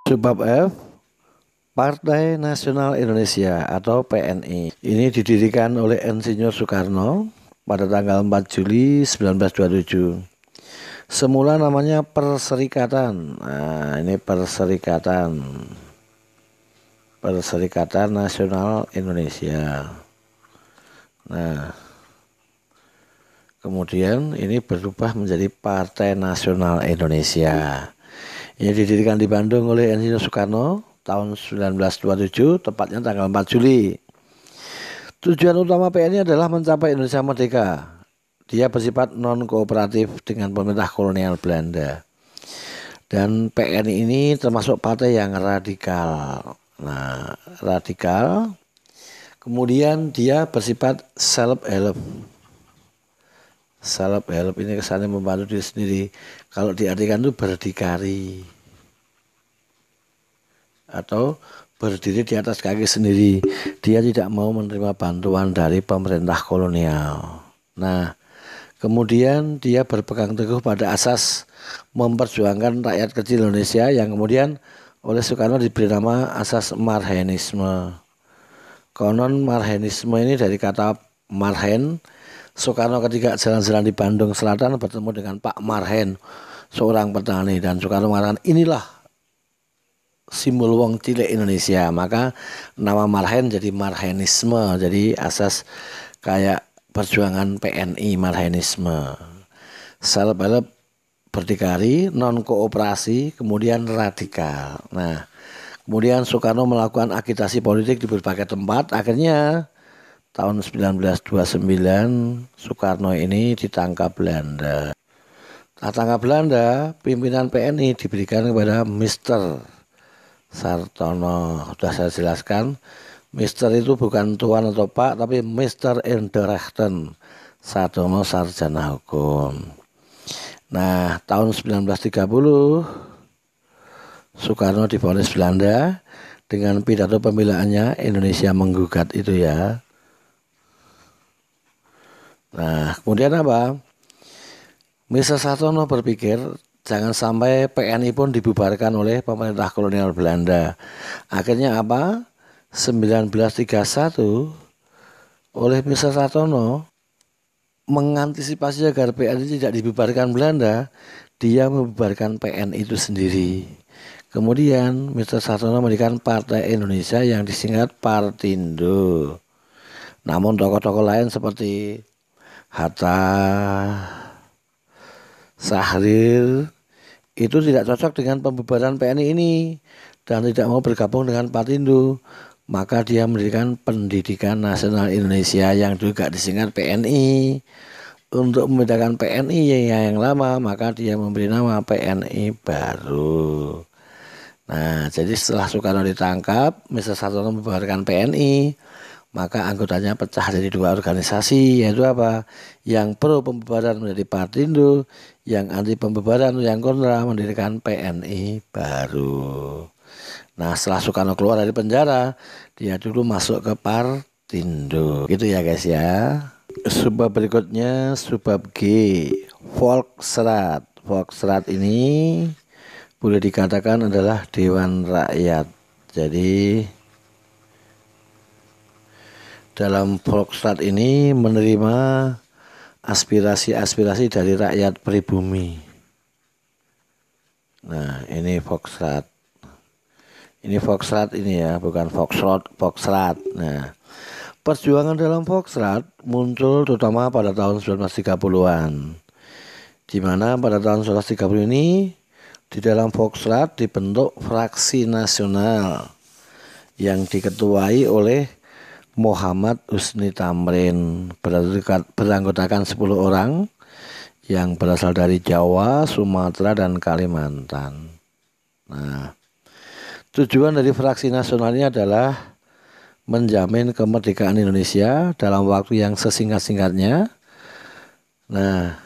Subbab F, Partai Nasional Indonesia atau PNI. Ini didirikan oleh Insinyur Soekarno pada tanggal 4 Juli 1927. Semula namanya Perserikatan. Nah, ini Perserikatan Nasional Indonesia. Nah, kemudian ini berubah menjadi Partai Nasional Indonesia. Ini didirikan di Bandung oleh Insinyur Soekarno tahun 1927, tepatnya tanggal 4 Juli. Tujuan utama PNI adalah mencapai Indonesia merdeka. Dia bersifat non-kooperatif dengan pemerintah kolonial Belanda. Dan PNI ini termasuk partai yang radikal. Nah, radikal. Kemudian dia bersifat self-help. Self-help ini kesannya membantu diri sendiri. Kalau diartikan itu berdikari. Atau berdiri di atas kaki sendiri. Dia tidak mau menerima bantuan dari pemerintah kolonial. Nah, kemudian dia berpegang teguh pada asas memperjuangkan rakyat kecil Indonesia yang kemudian oleh Soekarno diberi nama asas Marhenisme. Konon Marhenisme ini dari kata Marhen. Soekarno ketika jalan-jalan di Bandung Selatan bertemu dengan Pak Marhen, seorang petani, dan Soekarno mengatakan inilah simbol wong cilik Indonesia. Maka nama Marhen jadi Marhenisme, jadi asas kayak perjuangan PNI Marhenisme. Self-help, berdikari, non kooperasi, kemudian radikal. Nah, kemudian Soekarno melakukan agitasi politik di berbagai tempat. Akhirnya tahun 1929 Soekarno ini ditangkap Belanda. Nah, tangkap Belanda, pimpinan PNI diberikan kepada Mr. Sartono. Sudah saya jelaskan, Mister itu bukan tuan atau pak, tapi Mister Inderrechten Sartono, sarjana hukum. Nah, tahun 1930 Soekarno divonis Belanda dengan pidato pembelaannya Indonesia menggugat itu ya. Nah, kemudian apa? Mister Sartono berpikir jangan sampai PNI pun dibubarkan oleh pemerintah kolonial Belanda. Akhirnya apa? 1931 oleh Mister Sartono mengantisipasi agar PNI tidak dibubarkan Belanda, dia membubarkan PNI itu sendiri. Kemudian Mister Sartono mendirikan Partai Indonesia yang disingkat Partindo. Namun tokoh-tokoh lain seperti Hatta, Syahrir itu tidak cocok dengan pembubaran PNI ini dan tidak mau bergabung dengan Partindo. Maka dia mendirikan Pendidikan Nasional Indonesia yang juga disingkat PNI. Untuk membedakan PNI yang lama, maka dia memberi nama PNI baru. Nah, jadi setelah Soekarno ditangkap, Mister Sartono membubarkan PNI, maka anggotanya pecah jadi dua organisasi, yaitu apa? Yang pro pembubaran menjadi Partindo, yang anti pembubaran, yang kontra mendirikan PNI baru. Nah, setelah Soekarno keluar dari penjara, dia dulu masuk ke Partindo. Gitu ya guys ya. Subbab berikutnya, subbab G, Volksrat. Volksrat ini boleh dikatakan adalah Dewan Rakyat. Jadi dalam Volksrat ini menerima aspirasi-aspirasi dari rakyat pribumi. Nah, ini Volksrat. Ini Volksrat ini ya, bukan Volksrat. Nah, perjuangan dalam Volksrat muncul terutama pada tahun 1930-an. Di mana pada tahun 1930 ini di dalam Volksrat dibentuk fraksi nasional yang diketuai oleh Muhammad Husni Tamrin, beranggotakan 10 orang yang berasal dari Jawa, Sumatera, dan Kalimantan. Nah, tujuan dari fraksi nasional ini adalah menjamin kemerdekaan Indonesia dalam waktu yang sesingkat-singkatnya. Nah,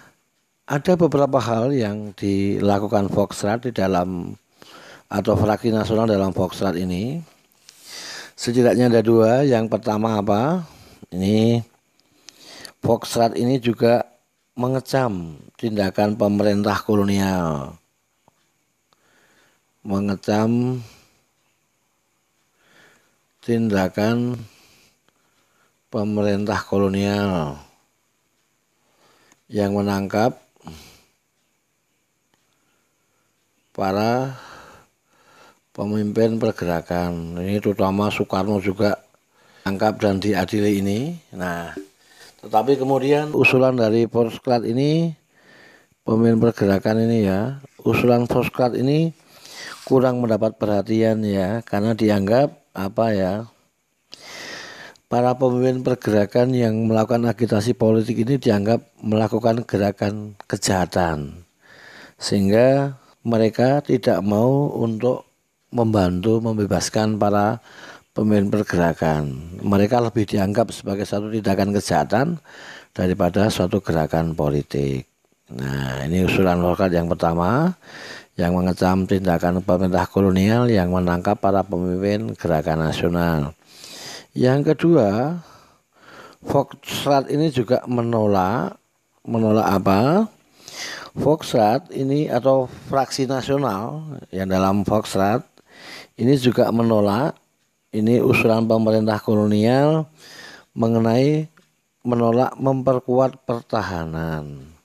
ada beberapa hal yang dilakukan Volksrat di dalam atau fraksi nasional dalam Volksrat ini. Setidaknya ada dua. Yang pertama apa? Ini Volksrat ini juga mengecam tindakan pemerintah kolonial. mengecam tindakan pemerintah kolonial yang menangkap para pemimpin pergerakan. Ini terutama Soekarno juga tangkap dan diadili ini. Nah, tetapi kemudian usulan dari Volksraad ini, pemimpin pergerakan ini ya, usulan Volksraad ini kurang mendapat perhatian ya, karena dianggap para pemimpin pergerakan yang melakukan agitasi politik ini dianggap melakukan gerakan kejahatan, sehingga mereka tidak mau untuk membantu membebaskan para pemimpin pergerakan. Mereka lebih dianggap sebagai satu tindakan kejahatan daripada suatu gerakan politik. Nah, ini usulan Volksraad yang pertama, yang mengecam tindakan pemerintah kolonial yang menangkap para pemimpin gerakan nasional. Yang kedua, Volksraad ini juga menolak apa? Volksraad ini atau fraksi nasional yang dalam Volksraad ini juga menolak ini usulan pemerintah kolonial mengenai menolak memperkuat pertahanan.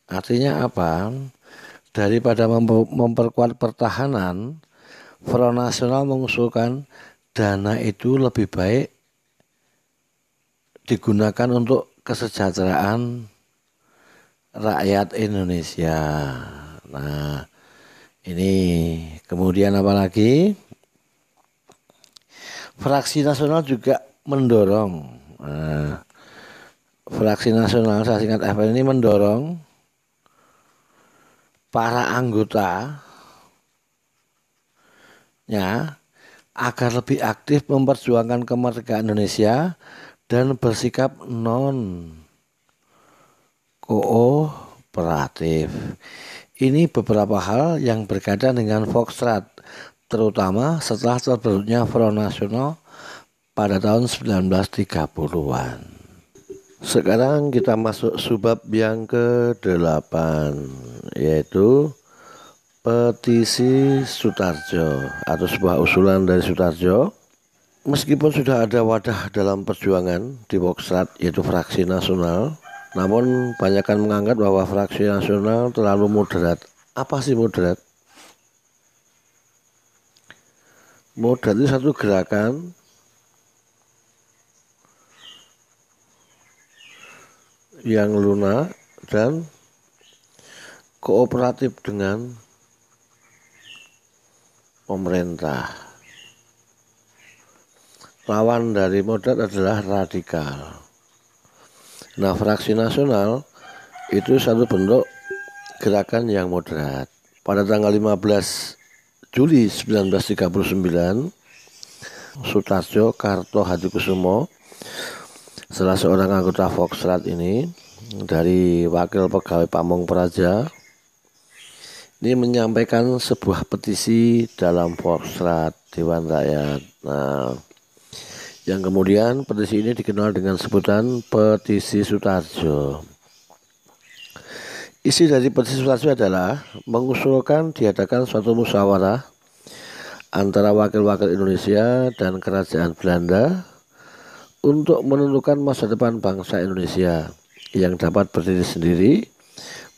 Artinya apa? Daripada memperkuat pertahanan, Front Nasional mengusulkan dana itu lebih baik digunakan untuk kesejahteraan rakyat Indonesia. Nah, ini kemudian apa lagi? Fraksi Nasional juga mendorong. Fraksi Nasional, saya singkat FN ini mendorong para anggota agar lebih aktif memperjuangkan kemerdekaan Indonesia dan bersikap non kooperatif. Ini beberapa hal yang berkaitan dengan Volksraad, terutama setelah terbentuknya Front Nasional pada tahun 1930-an. Sekarang kita masuk subbab yang ke-8, yaitu petisi Sutarjo atau sebuah usulan dari Sutarjo. Meskipun sudah ada wadah dalam perjuangan di Volksraad yaitu Fraksi Nasional, namun banyakkan menganggap bahwa Fraksi Nasional terlalu moderat. Apa sih moderat? Moderat itu satu gerakan yang lunak dan kooperatif dengan pemerintah. Lawan dari moderat adalah radikal. Nah, Fraksi Nasional itu satu bentuk gerakan yang moderat. Pada tanggal 15 Juli 1939, Sutarjo Kartohadikusumo, salah seorang anggota Volksraad ini dari Wakil Pegawai Pamong Praja, ini menyampaikan sebuah petisi dalam Volksraad Dewan Rakyat. Nah, yang kemudian petisi ini dikenal dengan sebutan petisi Sutarjo. Isi dari petisi Sutarjo adalah mengusulkan diadakan suatu musyawarah antara wakil-wakil Indonesia dan Kerajaan Belanda untuk menentukan masa depan bangsa Indonesia yang dapat berdiri sendiri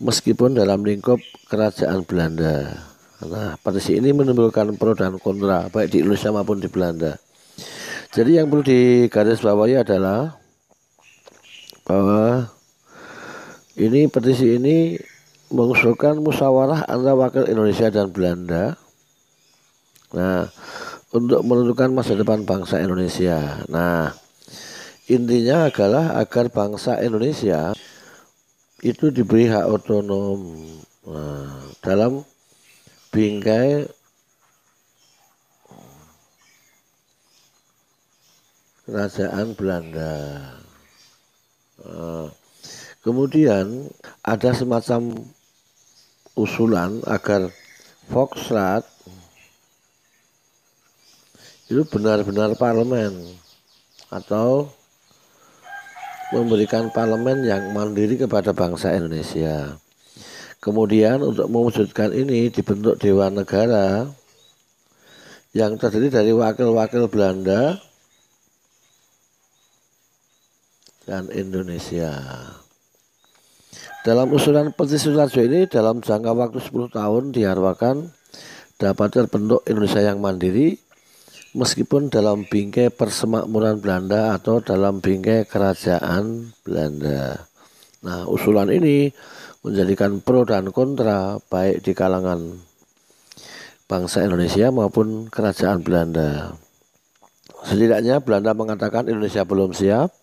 meskipun dalam lingkup Kerajaan Belanda. Nah, petisi ini menimbulkan pro dan kontra baik di Indonesia maupun di Belanda. Jadi yang perlu digarisbawahi adalah bahwa ini petisi ini mengusulkan musyawarah antara wakil Indonesia dan Belanda. Nah, untuk menentukan masa depan bangsa Indonesia. Nah, intinya adalah agar bangsa Indonesia itu diberi hak otonom dalam bingkai Kerajaan Belanda. Kemudian ada semacam usulan agar Volksraad itu benar-benar parlemen atau memberikan parlemen yang mandiri kepada bangsa Indonesia. Kemudian untuk mewujudkan ini dibentuk Dewan Negara yang terdiri dari wakil-wakil Belanda dan Indonesia. Dalam usulan Petisi Sutarjo ini, dalam jangka waktu 10 tahun diharapkan dapat terbentuk Indonesia yang mandiri meskipun dalam bingkai persemakmuran Belanda atau dalam bingkai kerajaan Belanda. Nah, usulan ini menjadikan pro dan kontra baik di kalangan bangsa Indonesia maupun kerajaan Belanda. Setidaknya Belanda mengatakan Indonesia belum siap.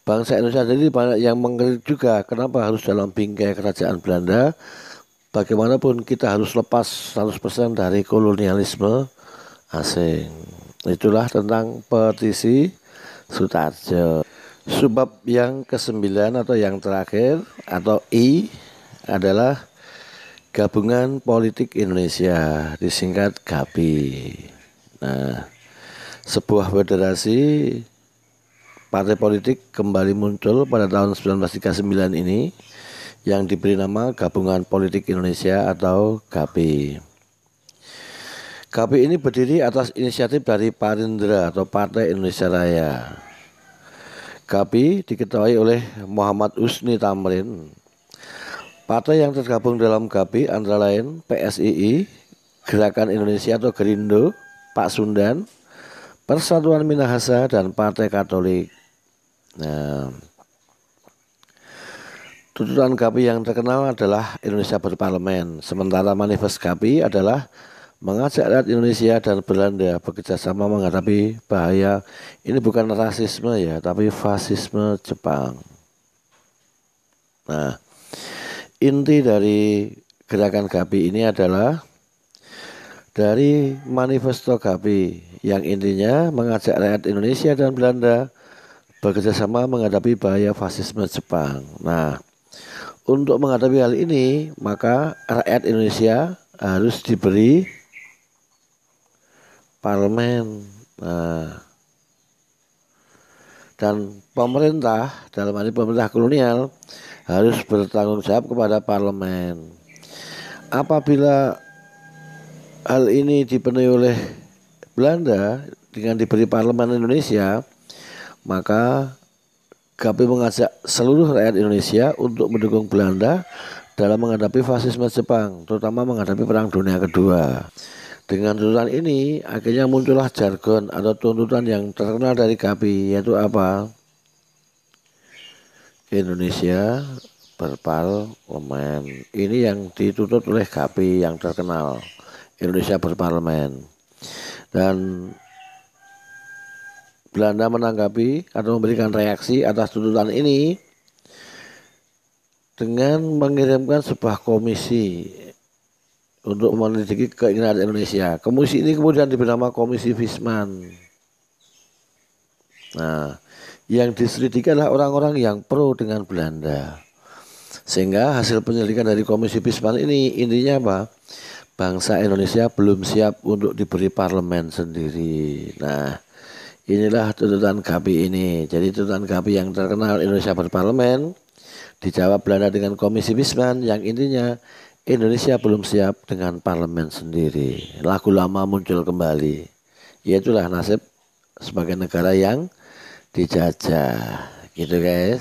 Bangsa Indonesia jadi banyak yang mengkritik juga kenapa harus dalam bingkai kerajaan Belanda. Bagaimanapun kita harus lepas 100% dari kolonialisme asing. Itulah tentang Petisi Sutarjo. Subbab yang ke-9 atau yang terakhir atau I adalah Gabungan Politik Indonesia, disingkat GAPI. Nah, sebuah federasi partai politik kembali muncul pada tahun 1939 ini yang diberi nama Gabungan Politik Indonesia atau GAPI. GAPI ini berdiri atas inisiatif dari Parindra atau Partai Indonesia Raya. GAPI diketuai oleh Muhammad Husni Tamrin. Partai yang tergabung dalam GAPI antara lain PSII, Gerakan Indonesia atau Gerindo, Pak Sundan, Persatuan Minahasa, dan Partai Katolik. Nah, tuntutan GAPI yang terkenal adalah Indonesia berparlemen. Sementara manifest GAPI adalah mengajak rakyat Indonesia dan Belanda bekerjasama menghadapi bahaya. Ini bukan rasisme ya, tapi fasisme Jepang. Nah, inti dari gerakan GAPI ini adalah dari manifesto GAPI yang intinya mengajak rakyat Indonesia dan Belanda bekerjasama menghadapi bahaya fasisme Jepang. Nah, untuk menghadapi hal ini maka rakyat Indonesia harus diberi parlemen. Nah, dan pemerintah, dalam hal ini pemerintah kolonial, harus bertanggung jawab kepada parlemen. Apabila hal ini dipenuhi oleh Belanda dengan diberi parlemen Indonesia, maka GAPI mengajak seluruh rakyat Indonesia untuk mendukung Belanda dalam menghadapi fasisme Jepang, terutama menghadapi Perang Dunia Kedua. Dengan tuntutan ini akhirnya muncullah jargon atau tuntutan yang terkenal dari GAPI, yaitu apa? Indonesia berparlemen. Ini yang dituntut oleh GAPI yang terkenal, Indonesia berparlemen. Dan Belanda menanggapi atau memberikan reaksi atas tuntutan ini dengan mengirimkan sebuah komisi untuk menyelidiki keinginan Indonesia. Komisi ini kemudian diberi nama Komisi Visman. Nah, yang diselidiki adalah orang-orang yang pro dengan Belanda. Sehingga hasil penyelidikan dari Komisi Visman ini intinya apa? Bangsa Indonesia belum siap untuk diberi parlemen sendiri. Nah, inilah tuntutan GAPI ini. Jadi tuntutan GAPI yang terkenal Indonesia berparlemen dijawab Belanda dengan Komisi Visman yang intinya Indonesia belum siap dengan parlemen sendiri. Lagu lama muncul kembali. Yaitulah nasib sebagai negara yang dijajah. Gitu guys.